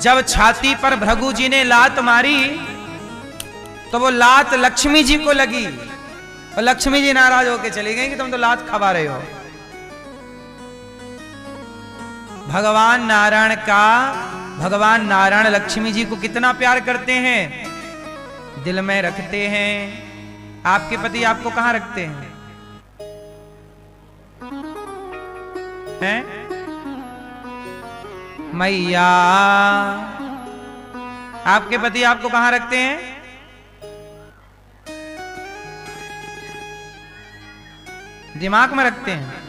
जब छाती पर भृगु जी ने लात मारी तो वो लात लक्ष्मी जी को लगी और लक्ष्मी जी नाराज होकर चली गई कि तुम तो लात खवा रहे हो। भगवान नारायण लक्ष्मी जी को कितना प्यार करते हैं, दिल में रखते हैं। आपके पति आपको कहां रखते हैं? हैं? मैया, आपके पति आपको कहां रखते हैं? दिमाग में रखते हैं।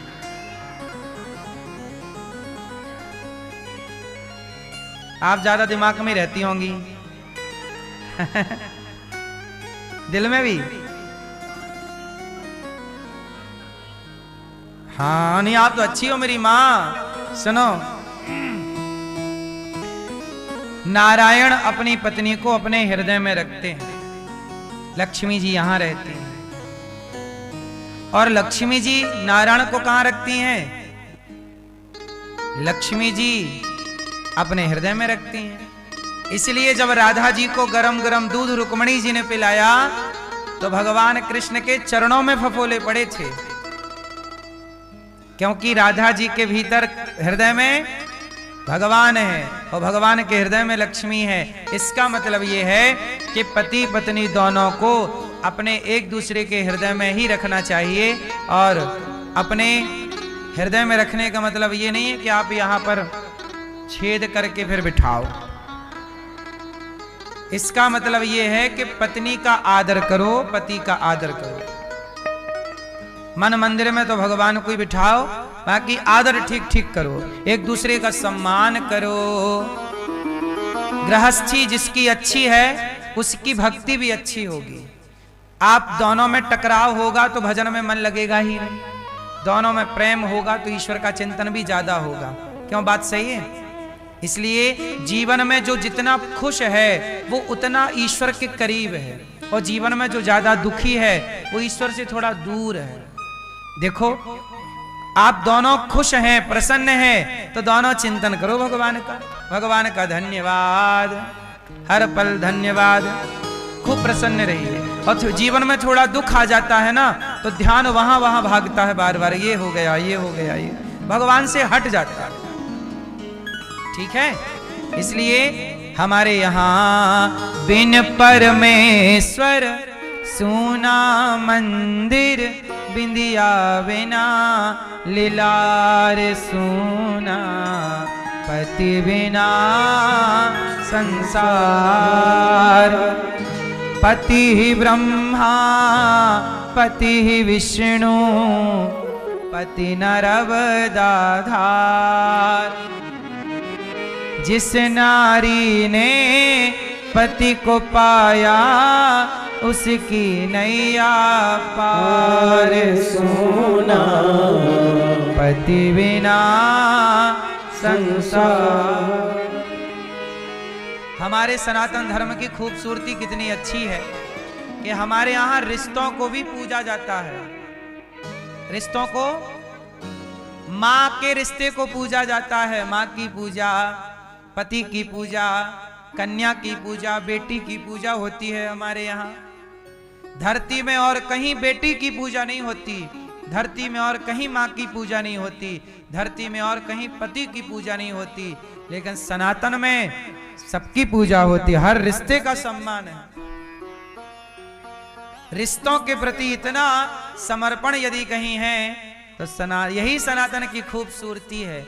आप ज्यादा दिमाग में रहती होंगी दिल में भी? हाँ, नहीं आप तो अच्छी हो मेरी माँ। सुनो, नारायण अपनी पत्नी को अपने हृदय में रखते हैं। लक्ष्मी जी यहां रहती हैं और लक्ष्मी जी नारायण को कहां रखती हैं? लक्ष्मी जी अपने हृदय में रखती हैं। इसलिए जब राधा जी को गरम गरम दूध रुक्मणी जी ने पिलाया तो भगवान कृष्ण के चरणों में फफोले पड़े थे, क्योंकि राधा जी के भीतर हृदय में भगवान है और भगवान के हृदय में लक्ष्मी है। इसका मतलब यह है कि पति पत्नी दोनों को अपने एक दूसरे के हृदय में ही रखना चाहिए। और अपने हृदय में रखने का मतलब ये नहीं है कि आप यहां पर छेद करके फिर बिठाओ। इसका मतलब यह है कि पत्नी का आदर करो, पति का आदर करो। मन मंदिर में तो भगवान को ही बिठाओ, बाकी आदर ठीक ठीक करो, एक दूसरे का सम्मान करो। गृहस्थी जिसकी अच्छी है उसकी भक्ति भी अच्छी होगी। आप दोनों में टकराव होगा तो भजन में मन लगेगा ही नहीं, दोनों में प्रेम होगा तो ईश्वर का चिंतन भी ज्यादा होगा। क्यों? बात सही है। इसलिए जीवन में जो जितना खुश है वो उतना ईश्वर के करीब है, और जीवन में जो ज्यादा दुखी है वो ईश्वर से थोड़ा दूर है। देखो, आप दोनों खुश हैं, प्रसन्न हैं, तो दोनों चिंतन करो भगवान का। भगवान का धन्यवाद, हर पल धन्यवाद। खूब प्रसन्न रहिए। और जीवन में थोड़ा दुख आ जाता है ना तो ध्यान वहां वहां भागता है बार बार, ये हो गया, ये हो गया, ये भगवान से हट जाता है। ठीक है? इसलिए हमारे यहाँ बिन परमेश्वर सूना मंदिर, बिंदिया बिना लीलार सूना, पति बिना संसार। पति ही ब्रह्मा, पति ही विष्णु, पति नरवदाधार। जिस नारी ने पति को पाया उसकी नैया पार सोना, पति बिना संसार। हमारे सनातन धर्म की खूबसूरती कितनी अच्छी है कि हमारे यहाँ रिश्तों को भी पूजा जाता है। रिश्तों को, माँ के रिश्ते को पूजा जाता है। माँ की पूजा, पति की पूजा, कन्या की पूजा, बेटी की पूजा होती है हमारे यहाँ। धरती में और कहीं बेटी की पूजा नहीं होती, धरती में और कहीं माँ की पूजा नहीं होती, धरती में और कहीं पति की पूजा नहीं होती, लेकिन सनातन में सबकी पूजा होती है। हर रिश्ते का सम्मान है। रिश्तों के प्रति इतना समर्पण यदि कहीं है तो यही सनातन की खूबसूरती है।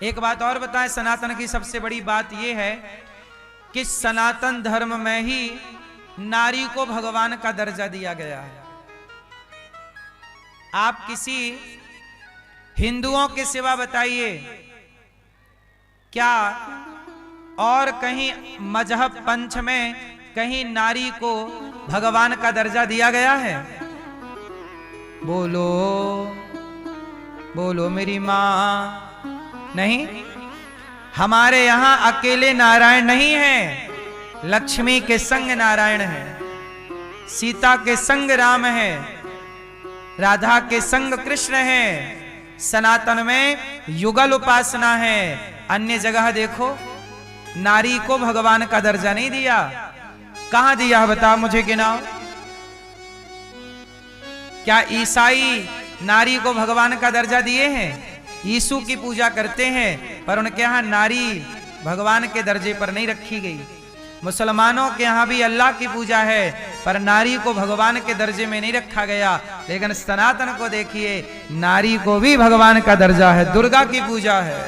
एक बात और बताएं, सनातन की सबसे बड़ी बात यह है कि सनातन धर्म में ही नारी को भगवान का दर्जा दिया गया है। आप किसी हिंदुओं के सिवा बताइए, क्या और कहीं मजहब पंथ में कहीं नारी को भगवान का दर्जा दिया गया है? बोलो बोलो मेरी मां। नहीं, हमारे यहां अकेले नारायण नहीं है, लक्ष्मी के संग नारायण है, सीता के संग राम है, राधा के संग कृष्ण है। सनातन में युगल उपासना है। अन्य जगह देखो नारी को भगवान का दर्जा नहीं दिया। कहां दिया बता मुझे गिनाओ। क्या ईसाई नारी को भगवान का दर्जा दिए हैं? यीशु की पूजा करते हैं पर उनके यहां नारी भगवान के दर्जे पर नहीं रखी गई। मुसलमानों के यहां भी अल्लाह की पूजा है पर नारी को भगवान के दर्जे में नहीं रखा गया। लेकिन सनातन को देखिए, नारी को भी भगवान का दर्जा है, दुर्गा की पूजा है।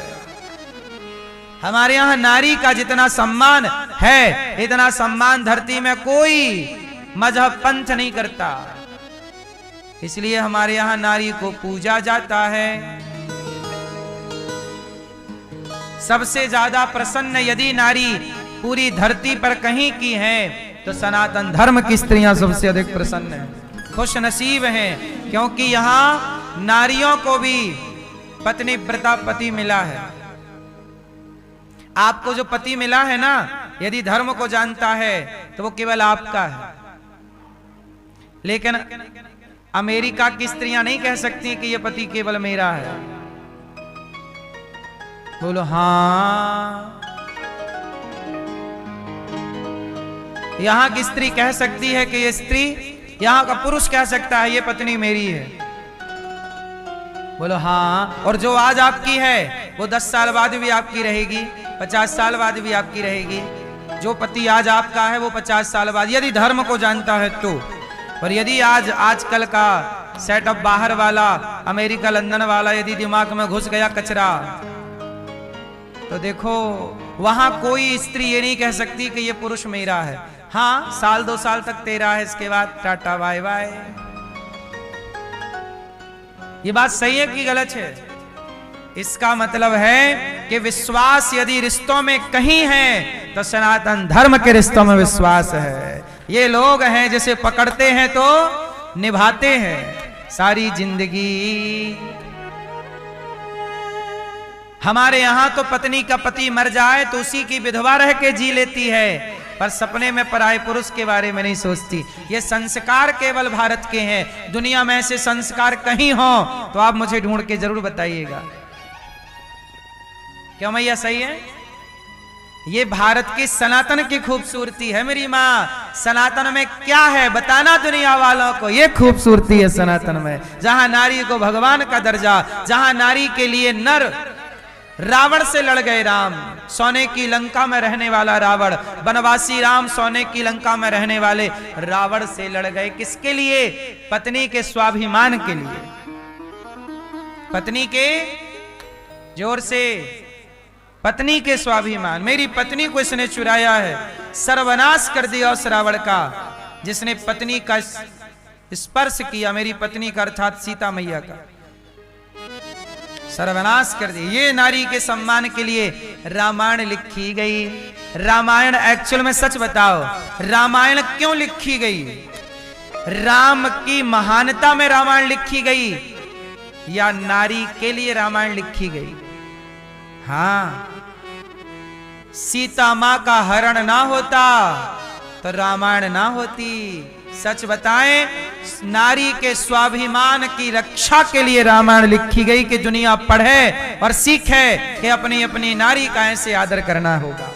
हमारे यहां नारी का जितना सम्मान है इतना सम्मान धरती में कोई मजहब पंथ नहीं करता। इसलिए हमारे यहां नारी को पूजा जाता है। सबसे ज्यादा प्रसन्न यदि नारी पूरी धरती पर कहीं की है तो सनातन धर्म की स्त्रियां सबसे अधिक प्रसन्न हैं, खुश नसीब हैं, क्योंकि यहां नारियों को भी पत्नी व्रता पति मिला है। आपको जो पति मिला है ना, यदि धर्म को जानता है तो वो केवल आपका है। लेकिन अमेरिका की स्त्रियां नहीं कह सकती कि ये पति केवल मेरा है। बोलो हाँ। यहां की स्त्री कह सकती है कि ये स्त्री, यहां का पुरुष कह सकता है ये पत्नी मेरी है। बोलो हाँ। और जो आज आपकी है वो 10 साल बाद भी आपकी रहेगी, 50 साल बाद भी आपकी रहेगी। जो पति आज आपका है वो 50 साल बाद, यदि धर्म को जानता है तो। पर यदि आजकल का सेटअप बाहर वाला, अमेरिका लंदन वाला यदि दिमाग में घुस गया कचरा, तो देखो वहां कोई स्त्री ये नहीं कह सकती कि ये पुरुष मेरा है। हाँ, साल 2 साल तक तेरा है, इसके बाद टाटा बाय बाय। ये बात सही है कि गलत है? इसका मतलब है कि विश्वास यदि रिश्तों में कहीं है तो सनातन धर्म के रिश्तों में विश्वास है। ये लोग हैं जिसे पकड़ते हैं तो निभाते हैं सारी जिंदगी। हमारे यहां तो पत्नी का पति मर जाए तो उसी की विधवा रह के जी लेती है, पर सपने में पराये पुरुष के बारे में नहीं सोचती। ये संस्कार केवल भारत के हैं। दुनिया में ऐसे संस्कार कहीं हो तो आप मुझे ढूंढ के जरूर बताइएगा। क्यों मैया सही है? ये भारत की सनातन की खूबसूरती है मेरी माँ। सनातन में क्या है बताना दुनिया वालों को। ये खूबसूरती है सनातन में, जहां नारी को भगवान का दर्जा, जहां नारी के लिए नर रावण से लड़ गए। राम सोने की लंका में रहने वाला रावण, वनवासी राम सोने की लंका में रहने वाले रावण से लड़ गए। किसके लिए? पत्नी के स्वाभिमान के लिए। पत्नी के, जोर से, पत्नी के स्वाभिमान। मेरी पत्नी को इसने चुराया है, सर्वनाश कर दिया उस रावण का जिसने पत्नी का स्पर्श किया। मेरी पत्नी का अर्थात सीता मैया का सर्वनाश कर दिया। ये नारी के सम्मान के लिए रामायण लिखी गई। रामायण एक्चुअल में सच बताओ, रामायण क्यों लिखी गई? राम की महानता में रामायण लिखी गई या नारी के लिए रामायण लिखी गई? हाँ, सीता मां का हरण ना होता तो रामायण ना होती। सच बताएं, नारी के स्वाभिमान की रक्षा के लिए रामायण लिखी गई कि दुनिया पढ़े और सीखे कि अपनी अपनी नारी का ऐसे आदर करना होगा।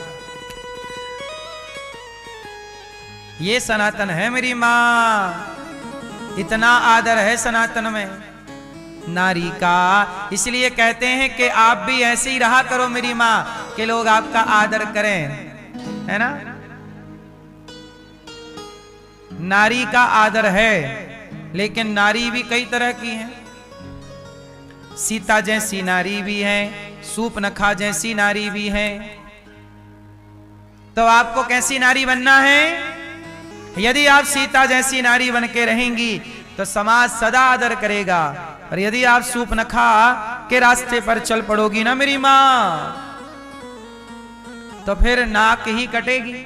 ये सनातन है मेरी मां। इतना आदर है सनातन में नारी का। इसलिए कहते हैं कि आप भी ऐसे ही रहा करो मेरी मां, कि लोग आपका आदर करें, है ना? नारी का आदर है, लेकिन नारी भी कई तरह की हैं। सीता जैसी नारी भी है, सूपनखा जैसी नारी भी है। तो आपको कैसी नारी बनना है? यदि आप सीता जैसी नारी बन के रहेंगी तो समाज सदा आदर करेगा। और यदि आप सूपनखा के रास्ते पर चल पड़ोगी ना मेरी मां, तो फिर नाक ही कटेगी।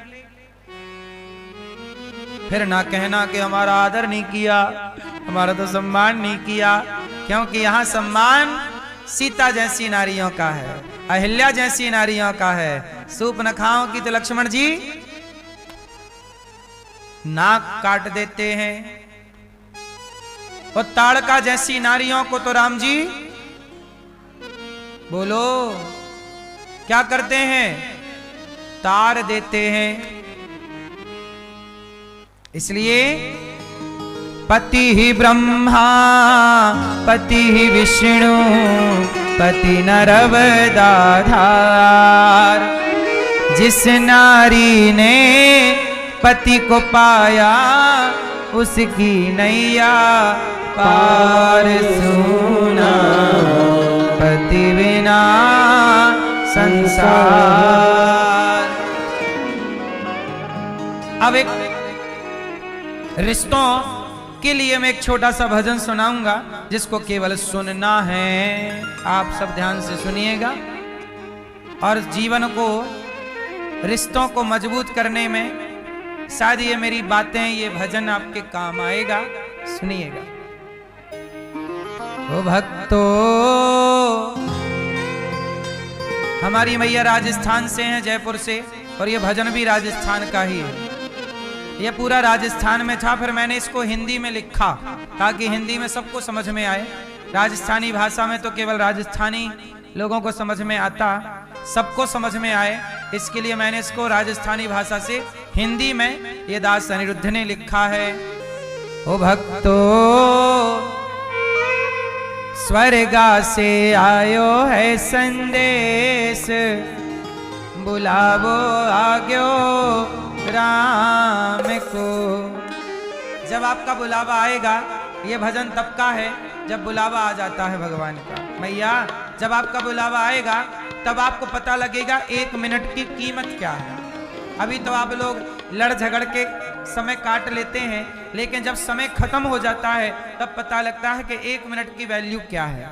फिर ना कहना कि हमारा आदर नहीं किया, हमारा तो सम्मान नहीं किया। क्योंकि यहां सम्मान सीता जैसी नारियों का है, अहिल्या जैसी नारियों का है। सूपनखाओं की तो लक्ष्मण जी नाक काट देते हैं, और ताड़का जैसी नारियों को तो राम जी बोलो क्या करते हैं? तार देते हैं। इसलिए पति ही ब्रह्मा पति ही विष्णु पति नरवदाधार। जिस नारी ने पति को पाया उसकी नैया पार सुना। पति बिना संसार। अब एक रिश्तों के लिए मैं एक छोटा सा भजन सुनाऊंगा जिसको केवल सुनना है। आप सब ध्यान से सुनिएगा और जीवन को रिश्तों को मजबूत करने में शायद ये मेरी बातें ये भजन आपके काम आएगा। सुनिएगा। ओ भक्तों, हमारी मैया राजस्थान से हैं, जयपुर से, और ये भजन भी राजस्थान का ही है। ये पूरा राजस्थान में था, फिर मैंने इसको हिंदी में लिखा ताकि हिंदी में सबको समझ में आए। राजस्थानी भाषा में तो केवल राजस्थानी लोगों को समझ में आता, सबको समझ में आए, इसके लिए मैंने इसको राजस्थानी भाषा से हिंदी में ये दास अनिरुद्ध ने लिखा है। ओ भक्तों, स्वर्गा से आयो है संदेश, बुलावो आग्यो राम को। जब आपका बुलावा आएगा, ये भजन तब का है जब बुलावा आ जाता है भगवान का। मैया, जब आपका बुलावा आएगा तब आपको पता लगेगा 1 मिनट की कीमत क्या है। अभी तो आप लोग लड़ झगड़ के समय काट लेते हैं, लेकिन जब समय खत्म हो जाता है तब पता लगता है कि 1 मिनट की वैल्यू क्या है।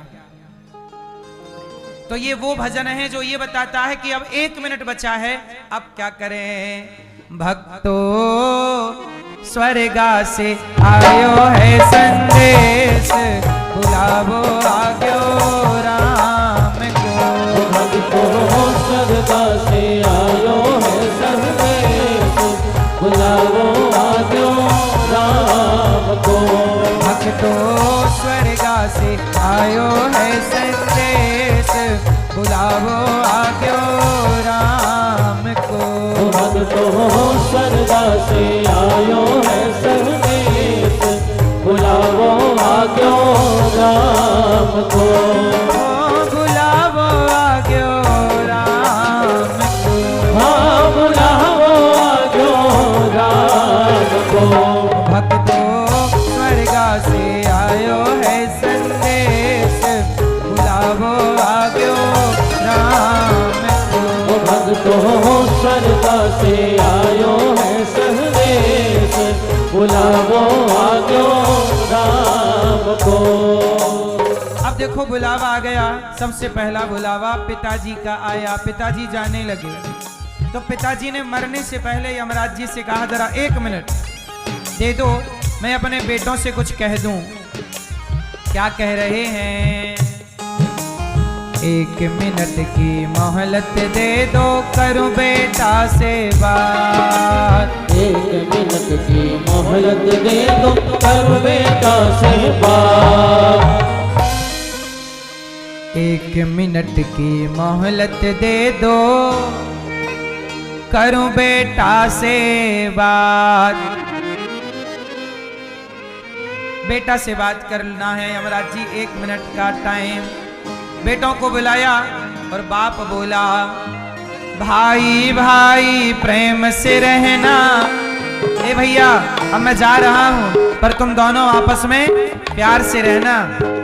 तो ये वो भजन है जो ये बताता है कि अब 1 मिनट बचा है, अब क्या करें। भक्तों, स्वर्गा से आयो है संदेश, बुलावो आग्यो राम को। भक्तों, स्वर्गा से आयो है संदेश, बुलावो आग्यो राम को। भक्तों, स्वर्गा से आयो है संदेश, बुलावो आग्यो राम को। भक्तों, स्वर्गा से आयो है संदेश, बुलावो आग्यो राम को। बुलावो आग्यो राम को। हाँ, बुलावो आग्यो राम को। भक्तों, स्वर्गा से आयो है संदेश, बुलावो आग्यो राम को। भक्तों, स्वर्गा से आयो है संदेश, बुलावो आग्यो राम को। अब देखो, बुलावा आ गया। सबसे पहला बुलावा पिताजी का आया। पिताजी जाने लगे तो पिताजी ने मरने से पहले यमराज जी से कहा, जरा 1 मिनट दे दो, मैं अपने बेटों से कुछ कह दूं। क्या कह रहे हैं? 1 मिनट की मोहलत दे दो, करूं बेटा से बात। 1 मिनट की मोहलत दे दो, करूं बेटा से बात। 1 मिनट की मोहलत दे दो, करूं बेटा से बात। बेटा से बात करना है यमराज जी, 1 मिनट का टाइम। बेटों को बुलाया और बाप बोला, भाई भाई प्रेम से रहना। ए भैया, अब मैं जा रहा हूं, पर तुम दोनों आपस में प्यार से रहना,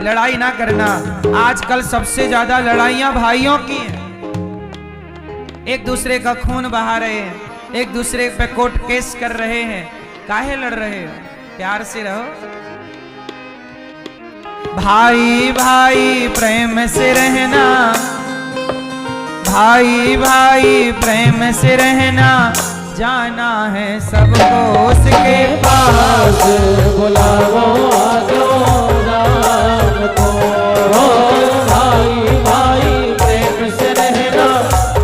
लड़ाई ना करना। आजकल सबसे ज्यादा लड़ाइयां भाइयों की हैं। एक दूसरे का खून बहा रहे हैं, एक दूसरे पे कोर्ट केस कर रहे हैं। काहे लड़ रहे हो? प्यार से रहो। भाई भाई प्रेम से रहना, भाई भाई प्रेम से रहना। जाना है सबको उसके पास, बुलावो आग्यो राम को। भाई भाई प्रेम से रहना,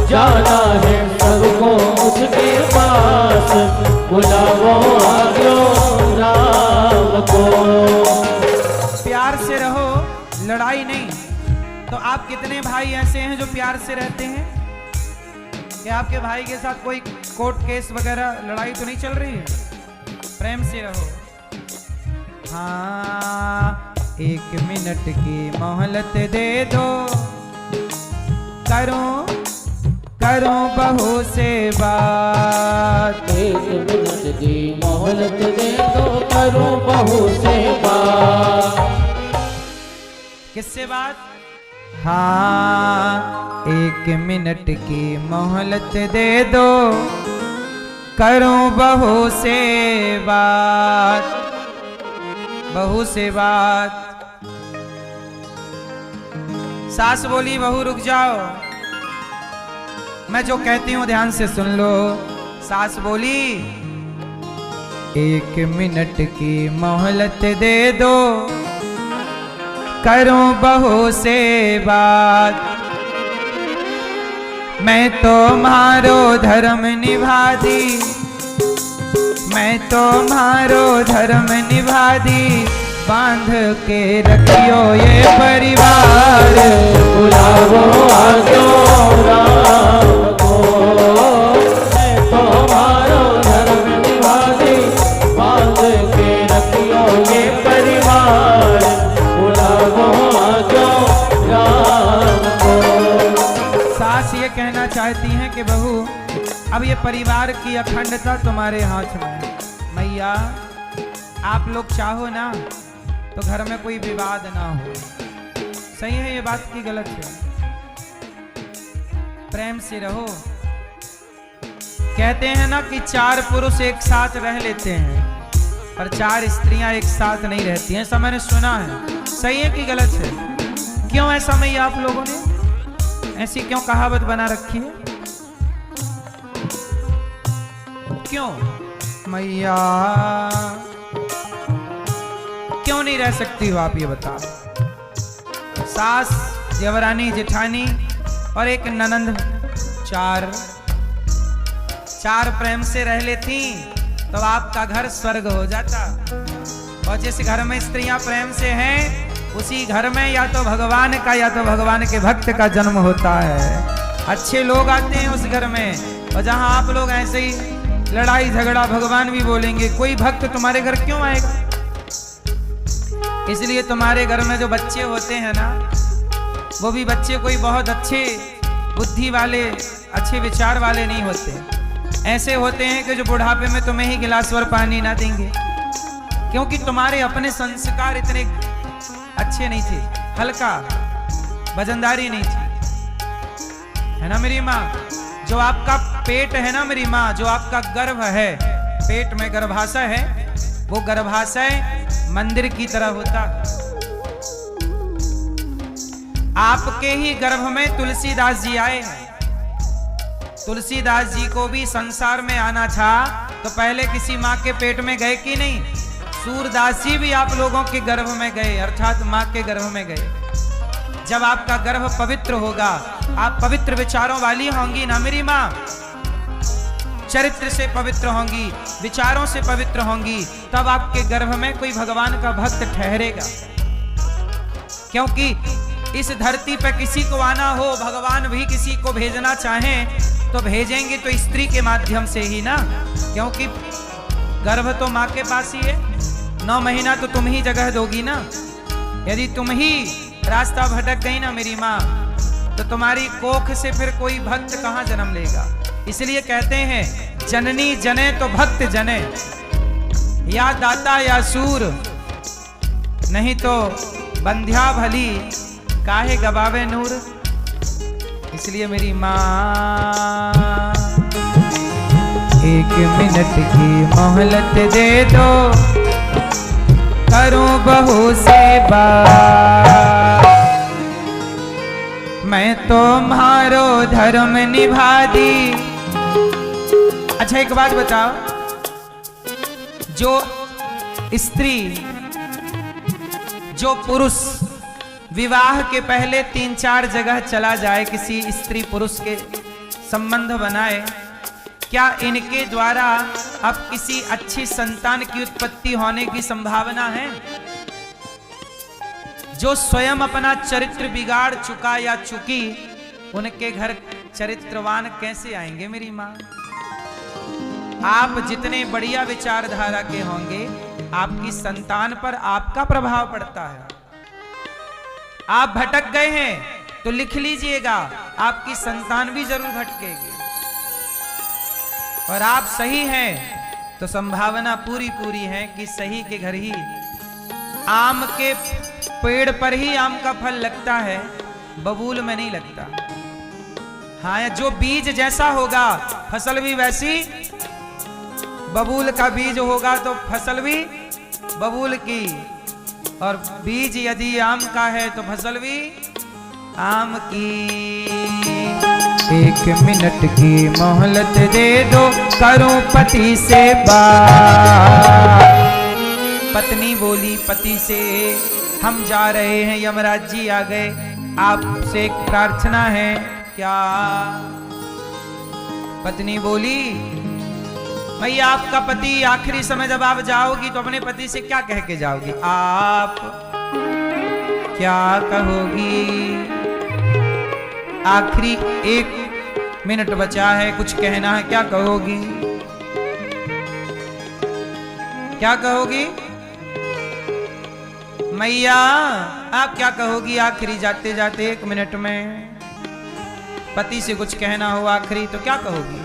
जाना है सबको उसके पास, बुलावो आग्यो राम को। प्यार से रहो, लड़ाई नहीं। तो आप कितने भाई ऐसे हैं जो प्यार से रहते हैं? क्या आपके भाई के साथ कोई कोर्ट केस वगैरह लड़ाई तो नहीं चल रही है? प्रेम से रहो। हाँ, 1 मिनट की मोहलत दे दो, करो बहू से बात। 1 मिनट की मोहलत दे दो, करो बहू से बात। किससे बात? हाँ, 1 मिनट की मोहलत दे दो, करो बहू से बात। बहू से बात। सास बोली बहू रुक जाओ, मैं जो कहती हूं ध्यान से सुन लो। सास बोली 1 मिनट की मोहलत दे दो, करूं बहू से बात। मैं तो मारो धर्म निभा दी, मैं तो मारो धर्म निभा दी, बांध के रखियो ये परिवार। बुलावो आजो राम को, मैं तुम्हारो धर्म निभा दी, बांध के रखियो ये परिवार। बुलावो आजो राम को। सास ये कहना चाहती हैं कि बहू अब ये परिवार की अखंडता तुम्हारे हाथ में है। मैया आप लोग चाहो ना तो घर में कोई विवाद ना हो। सही है ये बात की गलत है? प्रेम से रहो। कहते हैं ना कि 4 पुरुष एक साथ रह लेते हैं पर 4 स्त्रियां एक साथ नहीं रहती हैं। ऐसा मैंने सुना है। सही है कि गलत है? क्यों ऐसा मैया आप लोगों ने ऐसी क्यों कहावत बना रखी है? क्यों मैया क्यों नहीं रह सकती हो आप ये बताओ? सास, देवरानी, जेठानी और एक ननंद, 4 प्रेम से रह लेती तो आपका घर स्वर्ग हो जाता। और जिस घर में स्त्रियां प्रेम से हैं उसी घर में या तो भगवान का या तो भगवान के भक्त का जन्म होता है। अच्छे लोग आते हैं उस घर में। और जहां आप लोग ऐसे ही लड़ाई झगड़ा, भगवान भी बोलेंगे, कोई भक्त तुम्हारे घर क्यों आएगा? इसलिए तुम्हारे घर में जो बच्चे होते हैं ना, वो भी बच्चे कोई बहुत अच्छे बुद्धि वाले, अच्छे विचार वाले नहीं होते। ऐसे होते हैं कि जो बुढ़ापे में तुम्हें ही गिलास भर पानी ना देंगे, क्योंकि तुम्हारे अपने संस्कार इतने अच्छे नहीं थे, हल्का वजनदारी नहीं थी, है ना मेरी माँ? जो आपका पेट है ना मेरी माँ, जो आपका गर्भ है, पेट में गर्भाशय है, वो गर्भाशय मंदिर की तरह होता। आपके ही गर्भ में तुलसीदास जी आए हैं। तुलसीदास जी को भी संसार में आना था तो पहले किसी माँ के पेट में गए कि नहीं? सूरदास जी भी आप लोगों के गर्भ में गए, अर्थात माँ के गर्भ में गए। जब आपका गर्भ पवित्र होगा, आप पवित्र विचारों वाली होंगी ना मेरी माँ, चरित्र से पवित्र होंगी, विचारों से पवित्र होंगी, तब आपके गर्भ में कोई भगवान का भक्त ठहरेगा। क्योंकि इस धरती पर किसी को आना हो, भगवान भी किसी को भेजना चाहें तो भेजेंगे तो स्त्री के माध्यम से ही ना, क्योंकि गर्भ तो माँ के पास ही है। 9 महीना तो तुम ही जगह दोगी ना। यदि तुम ही रास्ता भटक गई ना मेरी माँ, तो तुम्हारी कोख से फिर कोई भक्त कहाँ जन्म लेगा? इसलिए कहते हैं जननी जने तो भक्त जने, या दाता या सूर, नहीं तो बंध्या भली काहे गवावे नूर। इसलिए मेरी माँ 1 मिनट की मोहलत दे दो, करूं बहू से बात। मैं तो मारो धर्म निभा दी। अच्छा एक बात बताओ, जो स्त्री, जो पुरुष विवाह के पहले 3-4 जगह चला जाए, किसी स्त्री पुरुष के संबंध बनाए, क्या इनके द्वारा अब किसी अच्छी संतान की उत्पत्ति होने की संभावना है? जो स्वयं अपना चरित्र बिगाड़ चुका या चुकी, उनके घर चरित्रवान कैसे आएंगे मेरी माँ। आप जितने बढ़िया विचारधारा के होंगे, आपकी संतान पर आपका प्रभाव पड़ता है। आप भटक गए हैं तो लिख लीजिएगा, आपकी संतान भी जरूर भटकेगी। और आप सही हैं तो संभावना पूरी पूरी है कि सही के घर ही आम के पेड़ पर ही आम का फल लगता है, बबूल में नहीं लगता। हाँ, जो बीज जैसा होगा फसल भी वैसी, बबूल का बीज होगा तो फसल भी बबूल की, और बीज यदि आम का है तो फसल भी आम की। 1 मिनट की मोहलत दे दो, करूं पति से बात। पत्नी बोली पति से, हम जा रहे हैं, यमराज जी आ गए, आपसे एक प्रार्थना है। क्या? पत्नी बोली, भैया आपका पति आखिरी समय जब आप जाओगी तो अपने पति से क्या कह के जाओगी? आप क्या कहोगी? आखिरी 1 मिनट बचा है, कुछ कहना है, क्या कहोगी? क्या कहोगी? मैया आप क्या कहोगी आखिरी जाते जाते 1 मिनट में? पति से कुछ कहना हो आखिरी तो क्या कहोगी?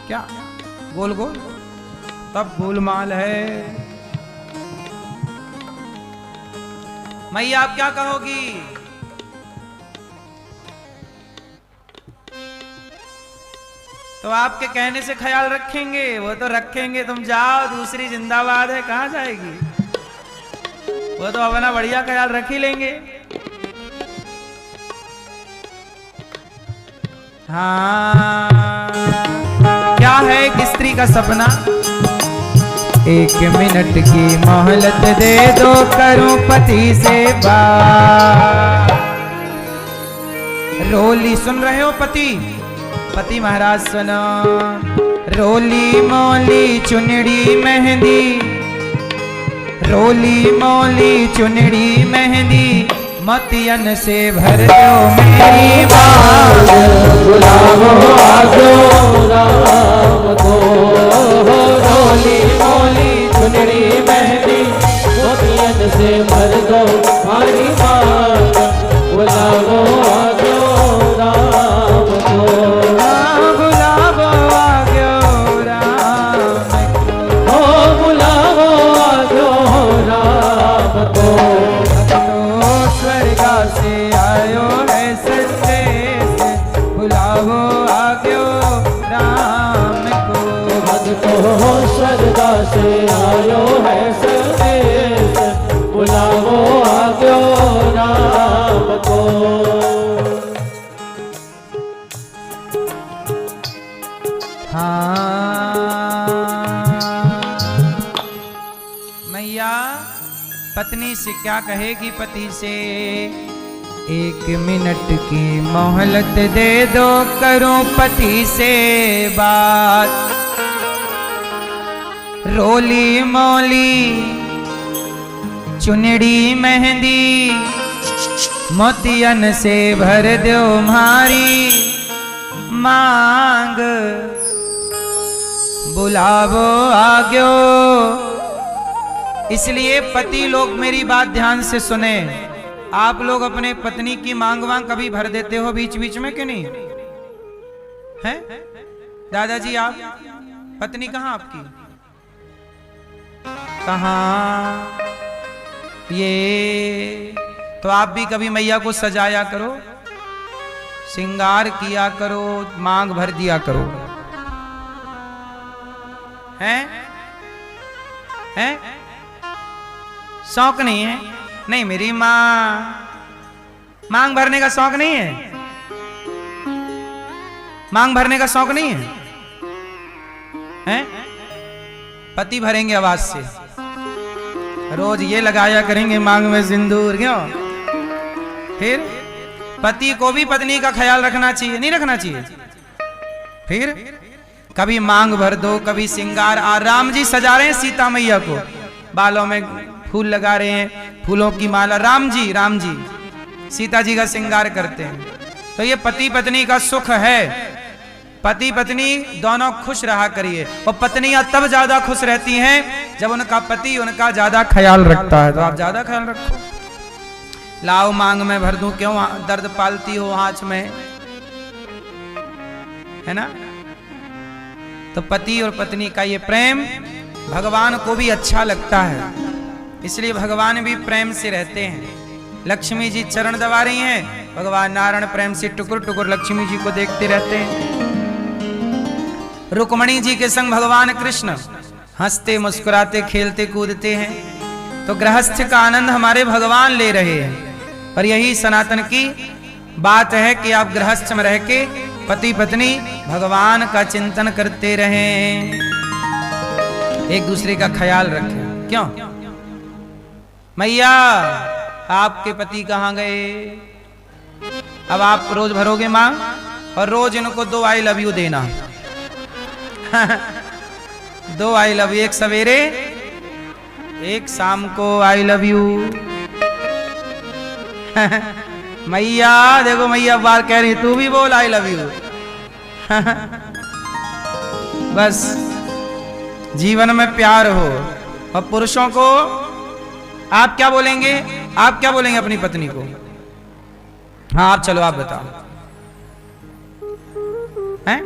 क्या? गोल गोल तब गोलमाल है। मैया आप क्या कहोगी? तो आपके कहने से ख्याल रखेंगे, वो तो रखेंगे, तुम जाओ, दूसरी जिंदाबाद है, कहां जाएगी? वो तो अपना बढ़िया ख्याल रख ही लेंगे। हाँ, क्या है एक स्त्री का सपना? 1 मिनट की मोहलत दे दो, करूं पति से बात। रोली सुन रहे हो पति? पति महाराज सुनो। रोली मोली चुनड़ी मेहंदी, रोली मोली चुनड़ी मेहंदी, मोतियन से भर दो मेरी बात। बुलाओ आजो राम को, रोली मोली चुनरी मेहंदी, मोतियन से भर दो हमारी बात। बुलाओ आजो राम को, बुलाओ आजो राम को, बुलाओ आजो राम को। से आयो है संदेश, बुलाओ आग्यो राम को। भक्तो श्रद्धा से आयो है संदेश, बुलाओ आग्यो राम को। हाँ, मैया पत्नी से क्या कहेगी? पति से 1 मिनट की मोहलत दे दो, करूं पति से बात। रोली मोली चुनड़ी मेहंदी, मोतियन से भर दो मारी मांग। बुलावो आग्यो। इसलिए पति लोग मेरी बात ध्यान से सुने। आप लोग अपने पत्नी की मांग वांग कभी भर देते हो बीच बीच में कि नहीं? हैं दादाजी? आप पत्नी कहाँ आपकी? कहाँ? ये तो आप भी कभी मैया को सजाया करो, श्रृंगार किया करो, मांग भर दिया करो। हैं? हैं? शौक नहीं है? नहीं, मेरी मांग भरने का शौक नहीं है? मांग भरने का शौक नहीं है? हैं? पति भरेंगे आवाज से, रोज ये लगाया करेंगे मांग में सिंदूर, क्यों? फिर पति को भी पत्नी का ख्याल रखना चाहिए, नहीं रखना चाहिए? फिर कभी मांग भर दो, कभी श्रृंगार। राम जी सजा रहे हैं सीता मैया को, बालों में फूल लगा रहे हैं, फूलों की माला। राम जी सीता जी का श्रृंगार करते हैं। तो ये पति पत्नी का सुख है। पति पत्नी दोनों खुश रहा करिए। और पत्नियां तब ज्यादा खुश रहती हैं जब उनका पति उनका ज्यादा ख्याल रखता है। तो आप ज्यादा ख्याल रखो। लाओ मांग में भर दूं, क्यों दर्द पालती हो आंच में, है ना। तो पति और पत्नी का ये प्रेम भगवान को भी अच्छा लगता है, इसलिए भगवान भी प्रेम से रहते हैं। लक्ष्मी जी चरण दबा रही हैं, भगवान नारायण प्रेम से टुकुर टुकुर लक्ष्मी जी को देखते रहते हैं। रुक्मणी जी के संग भगवान कृष्ण हंसते मुस्कुराते खेलते कूदते हैं। तो गृहस्थ का आनंद हमारे भगवान ले रहे हैं। और यही सनातन की बात है कि आप गृहस्थ में रह के पति पत्नी भगवान का चिंतन करते रहें, एक दूसरे का ख्याल रखें। क्यों मैया आपके पति कहाँ गए? अब आप रोज भरोगे मां और रोज इनको 2 आई लव यू देना। 2 आई लव यू, एक सवेरे एक शाम को आई लव यू। मैया देखो, मैया बार कह रही तू भी बोल आई लव यू। बस जीवन में प्यार हो। और पुरुषों को आप क्या बोलेंगे? आप क्या बोलेंगे अपनी पत्नी को? हाँ आप चलो, आप बताओ। हैं?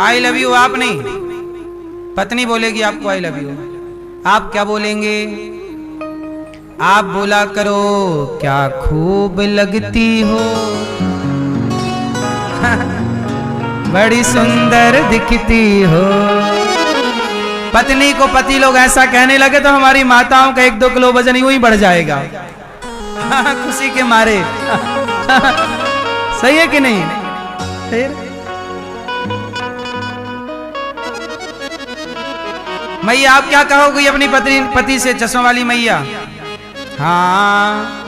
आई लव यू आप नहीं, पत्नी बोलेगी आपको आई लव यू। आप क्या बोलेंगे? आप बोला करो क्या खूब लगती हो, बड़ी सुंदर दिखती हो। पत्नी को पति लोग ऐसा कहने लगे तो हमारी माताओं का 1-2 किलो वजन यूं ही बढ़ जाएगा। खुशी के मारे। सही है कि नहीं? फिर मैया आप क्या कहोगी अपनी पति से? चश्मा वाली मैया। हाँ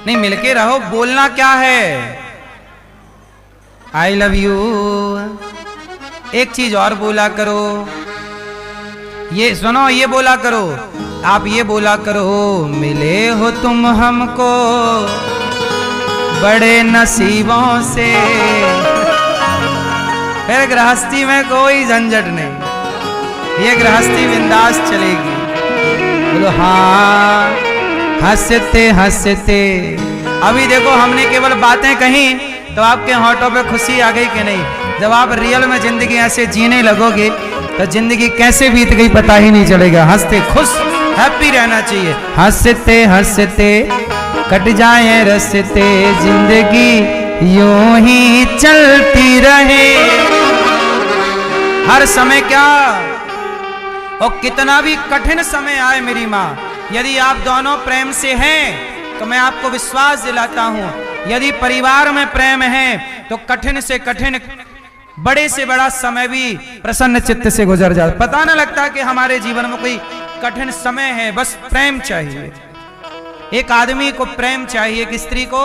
नहीं, मिलके रहो। बोलना क्या है? I love you. एक चीज और बोला करो, ये सुनो, ये बोला करो। आप ये बोला करो, मिले हो तुम हमको बड़े नसीबों से। फिर गृहस्थी में कोई झंझट नहीं, ये गृहस्थी बिंदास चलेगी। बोलो हाँ, हंसते हंसते। अभी देखो हमने केवल बातें कही तो आपके होठों पे खुशी आ गई कि नहीं? जब आप रियल में जिंदगी ऐसे जीने लगोगे तो जिंदगी कैसे बीत गई पता ही नहीं चलेगा। हंसते खुश हैप्पी रहना चाहिए। हंसते हंसते कट जाए रस्ते, जिंदगी यूं ही चलती रहे। हर समय क्या और कितना भी कठिन समय आए मेरी माँ, यदि आप दोनों प्रेम से हैं तो मैं आपको विश्वास दिलाता हूं, यदि परिवार में प्रेम है तो कठिन से कठिन बड़े से बड़ा समय भी प्रसन्न चित्त से गुजर जाता। पता न लगता कि हमारे जीवन में कोई कठिन समय है। बस प्रेम चाहिए। एक आदमी को प्रेम चाहिए, एक स्त्री को।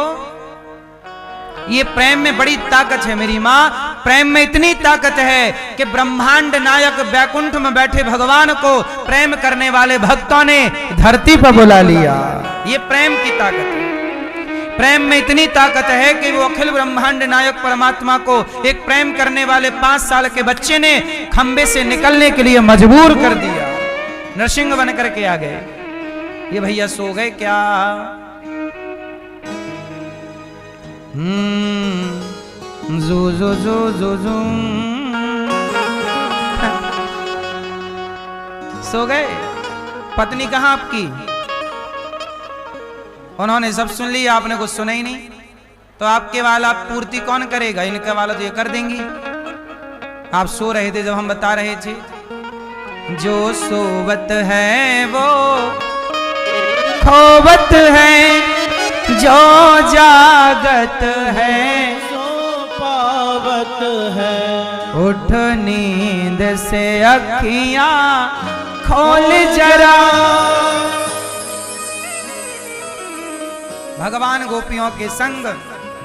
ये प्रेम में बड़ी ताकत है मेरी माँ। प्रेम में इतनी ताकत है कि ब्रह्मांड नायक वैकुंठ में बैठे भगवान को प्रेम करने वाले भक्तों ने धरती पर बुला लिया। ये प्रेम की ताकत है। प्रेम में इतनी ताकत है कि वो अखिल ब्रह्मांड नायक परमात्मा को एक प्रेम करने वाले 5 साल के बच्चे ने खंबे से निकलने के लिए मजबूर कर दिया। नरसिंह बन करके आ गए। ये भैया सो गए क्या? जो जो जो जो जो सो गए। पत्नी कहाँ आपकी? उन्होंने सब सुन लिया, आपने कुछ सुना ही नहीं। तो आपके वाला पूर्ति कौन करेगा? इनका वाला तो ये कर देंगी। आप सो रहे थे जब हम बता रहे थे, जो सोवत है वो खोवत है, जो जागत है सो पावत है। उठ नींद से अखियां खोल जरा। भगवान गोपियों के संग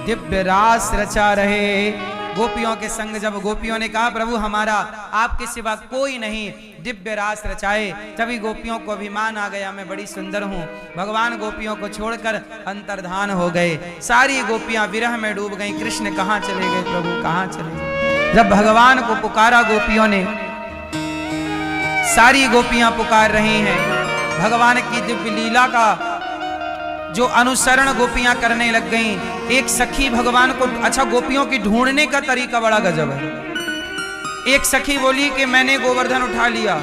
दिव्य रास रचा रहे। गोपियों के संग जब गोपियों ने कहा प्रभु हमारा आपके सिवा कोई नहीं, दिव्य रास रचाए। तभी गोपियों को अभिमान आ गया, मैं बड़ी सुंदर हूँ। भगवान गोपियों को छोड़कर अंतर्धान हो गए। सारी गोपियां विरह में डूब गईं। कृष्ण कहाँ चले गए प्रभु, कहाँ चले गए? जब भगवान को पुकारा गोपियों ने, सारी गोपियां पुकार रही हैं, भगवान की दिव्य लीला का जो अनुसरण गोपियां करने लग गईं। एक सखी भगवान को, अच्छा गोपियों की ढूंढने का तरीका बड़ा गजब है। एक सखी बोली कि मैंने गोवर्धन उठा लिया,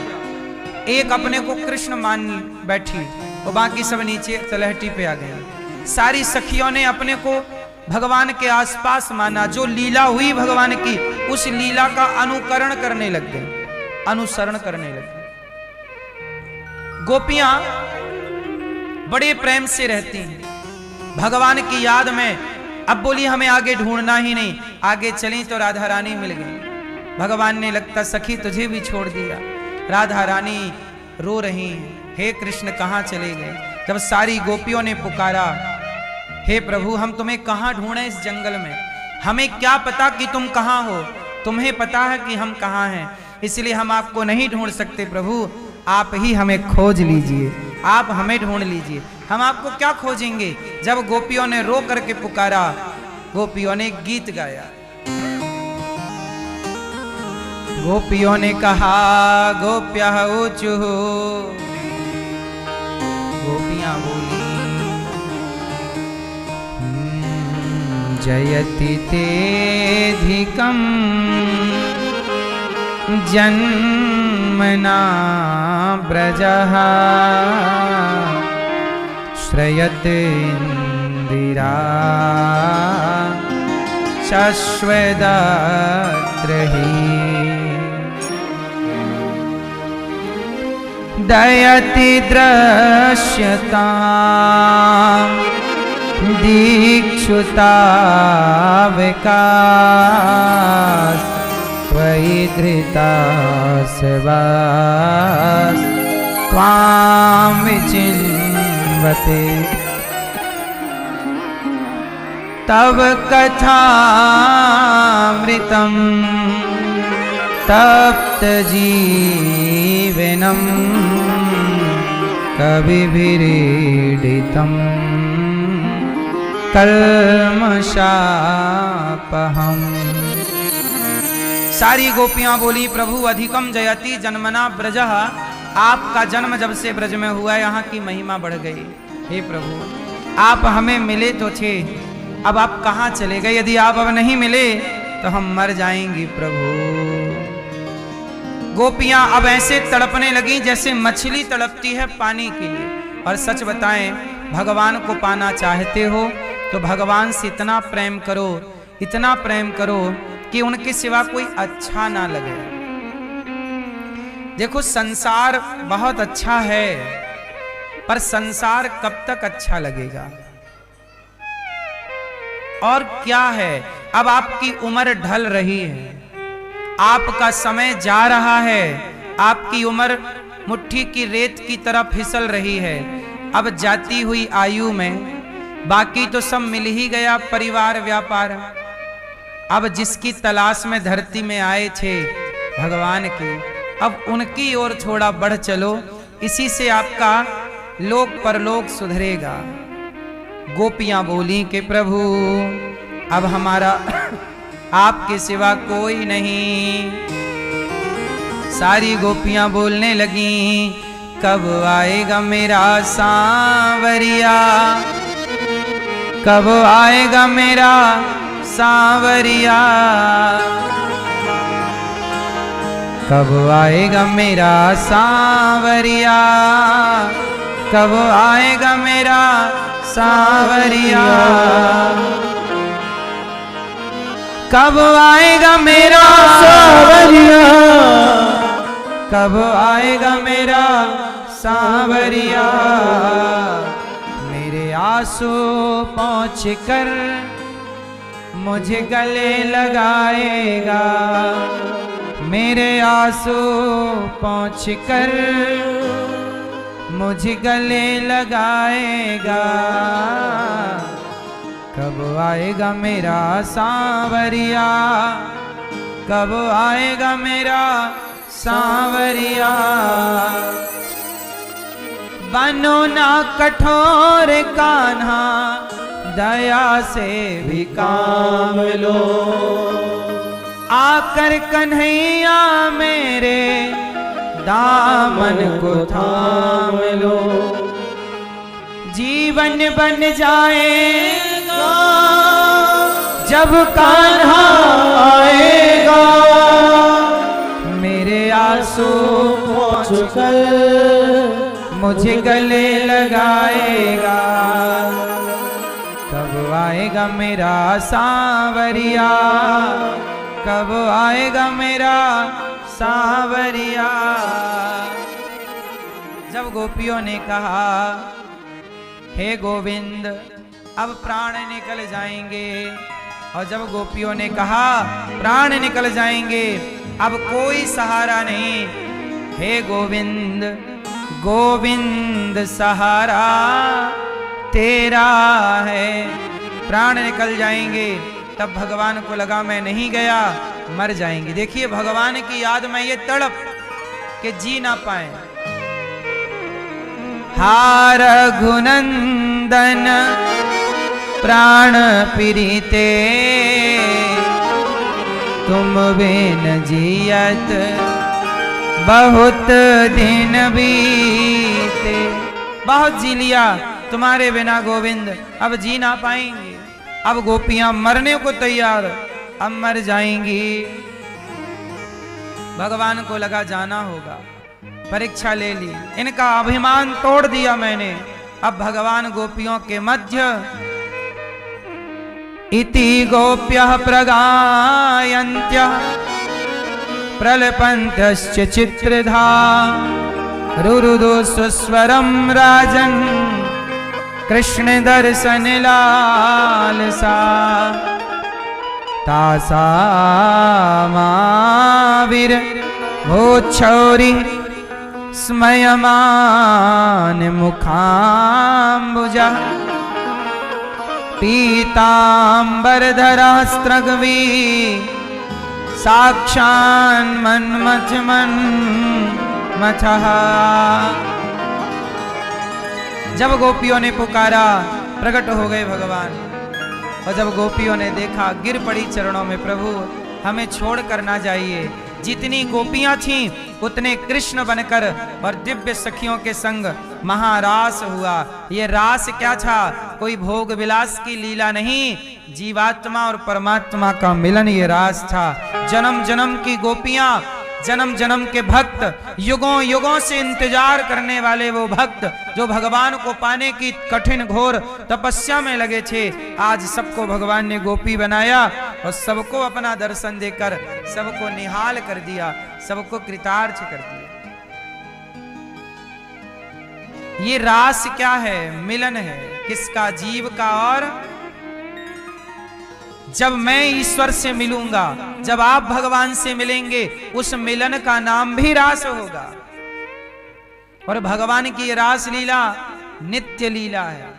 एक अपने को कृष्ण मान बैठी और बाकी सब नीचे तलहटी पे आ गई। सारी सखियों ने अपने को भगवान के आसपास माना। जो लीला हुई भगवान की, उस लीला का अनुकरण करने लग गए, अनुसरण करने लग गए। गोपियां बड़े प्रेम से रहती हैं भगवान की याद में। अब बोली हमें आगे ढूंढना ही नहीं, आगे चली तो राधा रानी मिल गई। भगवान ने लगता सखी तुझे भी छोड़ दिया। राधा रानी रो रही हैं, हे कृष्ण कहाँ चले गए? जब सारी गोपियों ने पुकारा, हे प्रभु हम तुम्हें कहाँ ढूंढें इस जंगल में, हमें क्या पता कि तुम कहाँ हो, तुम्हें पता है कि हम कहाँ हैं, इसलिए हम आपको नहीं ढूंढ सकते। प्रभु आप ही हमें खोज लीजिए, आप हमें ढूंढ लीजिए, हम आपको क्या खोजेंगे। जब गोपियों ने रो करके पुकारा, गोपियों ने गीत गाया। गोपियों ने कहा गोप्यः ऊचुः, गोपियां बोली जयति तेधिकं जन्मना ब्रजः श्रयते इंदिरा शश्वदत्रहि दयति दृश्यतां दीक्षुता विकास त्वयि धृतास्वास त्वां विचिन्वते तव कथामृतं तप्त जीवनं कविभिरीडितं कल्मषापहम्। सारी गोपियां बोली प्रभु अधिकम जयति जन्मना ब्रजः, आपका जन्म जब से ब्रज में हुआ यहाँ की महिमा बढ़ गई। हे प्रभु आप हमें मिले तो थे, अब आप कहाँ चले गए? यदि आप अब नहीं मिले तो हम मर जाएंगी प्रभु। गोपियां अब ऐसे तड़पने लगी जैसे मछली तड़पती है पानी के लिए। और सच बताएं, भगवान को पाना चाहते हो तो भगवान से इतना प्रेम करो, इतना प्रेम करो कि उनके सिवा कोई अच्छा ना लगे। देखो संसार बहुत अच्छा है, पर संसार कब तक अच्छा लगेगा? और क्या है, अब आपकी उम्र ढल रही है, आपका समय जा रहा है, आपकी उम्र मुट्ठी की रेत की तरह फिसल रही है। अब जाती हुई आयु में बाकी तो सब मिल ही गया, परिवार व्यापार। अब जिसकी तलाश में धरती में आए थे भगवान की, अब उनकी ओर थोड़ा बढ़ चलो, इसी से आपका लोक परलोक सुधरेगा। गोपियां बोली कि प्रभु अब हमारा आपके सिवा कोई नहीं। सारी गोपियां बोलने लगी कब आएगा मेरा सांवरिया, कब आएगा मेरा सांवरिया, कब आएगा मेरा सांवरिया, कब आएगा मेरा सांवरिया, कब आएगा मेरा सांवरिया, कब आएगा मेरा सांवरिया। मेरे आंसू पहुँच कर मुझे गले लगाएगा, मेरे आंसू पहुँच कर मुझे गले लगाएगा। कब आएगा मेरा सांवरिया, कब आएगा मेरा सांवरिया। बनो ना कठोर कान्हा, दया से भी काम लो। आकर कन्हैया मेरे दामन को थाम लो। जीवन बन जाएगा जब कान्हा आएगा, मेरे आंसू पोंछ कर मुझे गले लगाएगा। कब आएगा मेरा सांवरिया, कब आएगा मेरा सांवरिया। जब गोपियों ने कहा हे गोविंद अब प्राण निकल जाएंगे, और जब गोपियों ने कहा प्राण निकल जाएंगे अब कोई सहारा नहीं, हे गोविंद गोविंद सहारा तेरा है, प्राण निकल जाएंगे। तब भगवान को लगा मैं नहीं गया मर जाएंगे। देखिए भगवान की याद में ये तड़प के जी ना पाए। हा रघुनंदन प्राण प्रीते, तुम बिन जियत बहुत दिन बीते। बहुत जी लिया तुम्हारे बिना गोविंद, अब जी ना पाएंगे। अब गोपियां मरने को तैयार, अब मर जाएंगी। भगवान को लगा जाना होगा, परीक्षा ले ली, इनका अभिमान तोड़ दिया मैंने। अब भगवान गोपियों के मध्य इति गोप्यः प्रगायन्त्यः प्रलपन्त्यश्च चित्रधा, रुरुदो सुस्वरं राजन् कृष्ण दर्शन लालसा। तासामाविर भोच्छौरि स्मयमान मुखाम्बुजा, पीताम्बरधरास्त्रग्वी साक्षान् मन्मथः। जब गोपियों ने पुकारा प्रकट हो गए भगवान, और जब गोपियों ने देखा गिर पड़ी चरणों में, प्रभु हमें छोड़ कर ना जाइए। जितनी गोपियां थीं उतने कृष्ण बनकर और दिव्य सखियों के संग महारास हुआ। ये रास क्या था? कोई भोग विलास की लीला नहीं, जीवात्मा और परमात्मा का मिलन ये रास था। जन्म जन्म की गोपियां, जन्म जन्म के भक्त, युगों युगों से इंतजार करने वाले वो भक्त जो भगवान को पाने की कठिन घोर तपस्या में लगे थे, आज सबको भगवान ने गोपी बनाया और सबको अपना दर्शन देकर सबको निहाल कर दिया, सबको कृतार्थ कर दिया। ये रास क्या है? मिलन है। किसका? जीव का। और जब मैं ईश्वर से मिलूंगा, जब आप भगवान से मिलेंगे, उस मिलन का नाम भी रास होगा। और भगवान की रास लीला नित्य लीला है।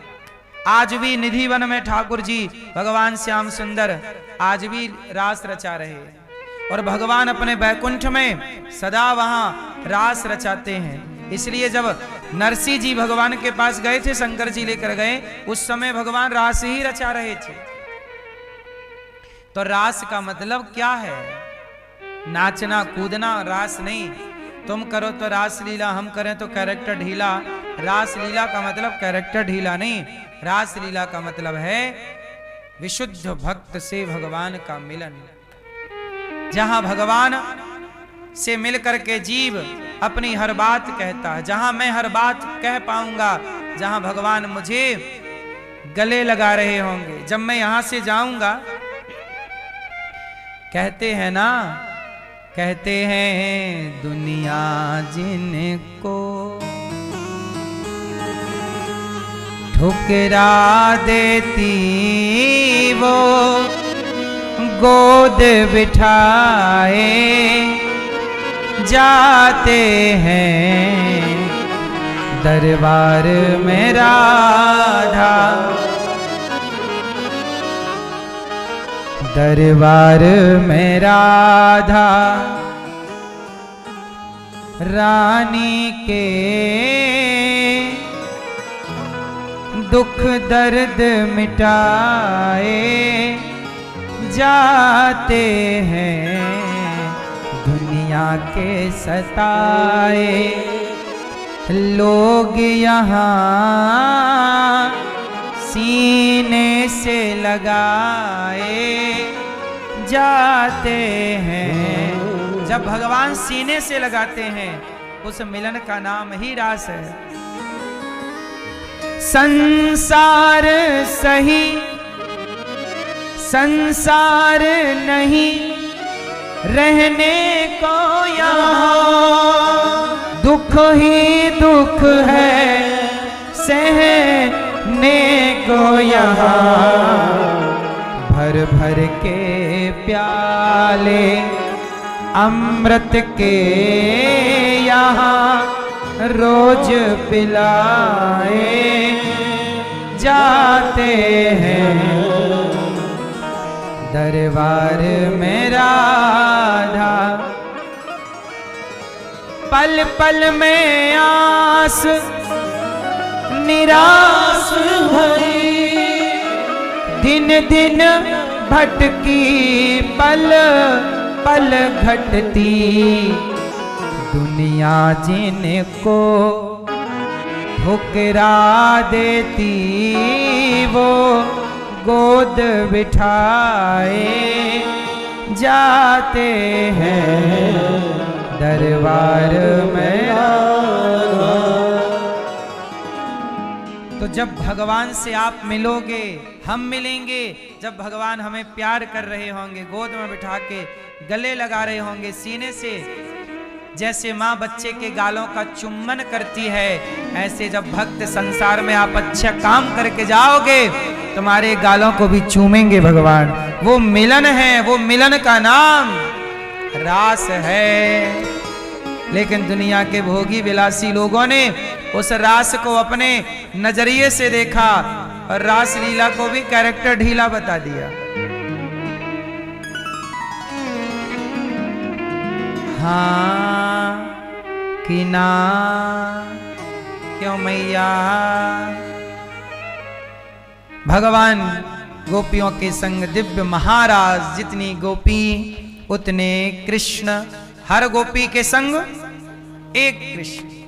आज भी निधिवन में ठाकुर जी भगवान श्याम सुंदर आज भी रास रचा रहे हैं, और भगवान अपने बैकुंठ में सदा वहां रास रचाते हैं। इसलिए जब नरसिंह जी भगवान के पास गए थे, शंकर जी लेकर गए, उस समय भगवान रास ही रचा रहे थे। तो रास का मतलब क्या है? नाचना कूदना रास नहीं। तुम करो तो रास लीला, हम करें तो कैरेक्टर ढीला। रास लीला का मतलब कैरेक्टर ढीला नहीं, रास लीला का मतलब है विशुद्ध भक्त से भगवान का मिलन। जहां भगवान से मिलकर के जीव अपनी हर बात कहता है, जहां मैं हर बात कह पाऊंगा, जहां भगवान मुझे गले लगा रहे होंगे। जब मैं यहां से जाऊंगा, कहते हैं ना, कहते हैं दुनिया जिनको ठुकरा देती वो गोद बिठाए जाते हैं दरबार में राधा, दरबार में राधा। रानी के दुख दर्द मिटाए जाते हैं, दुनिया के सताए लोग यहाँ सीने से लगाए जाते हैं। जब भगवान सीने से लगाते हैं, उस मिलन का नाम ही रास है। संसार सही संसार नहीं रहने को यहाँ, दुख ही दुख है सहने को यहाँ। भर भर के प्याले अमृत के यहाँ रोज पिलाए जाते हैं, दरबार में राधा पल पल में आस निराश भरी, दिन दिन भटकी पल पल घटती, दुनिया जिनको ठुकरा देती वो गोद बिठाए जाते हैं, दरबार में। तो जब भगवान से आप मिलोगे, हम मिलेंगे, जब भगवान हमें प्यार कर रहे होंगे, गोद में बिठा के गले लगा रहे होंगे सीने से, जैसे माँ बच्चे के गालों का चुम्बन करती है, ऐसे जब भक्त संसार में आप अच्छा काम करके जाओगे, तुम्हारे गालों को भी चूमेंगे भगवान। वो मिलन है, वो मिलन का नाम रास है। लेकिन दुनिया के भोगी विलासी लोगों ने उस रास को अपने नजरिए से देखा और रास लीला को भी कैरेक्टर ढीला बता दिया। हाँ कि ना क्यों मैया। भगवान गोपियों के संग दिव्य महाराज, जितनी गोपी उतने कृष्ण, हर गोपी के संग एक कृष्ण।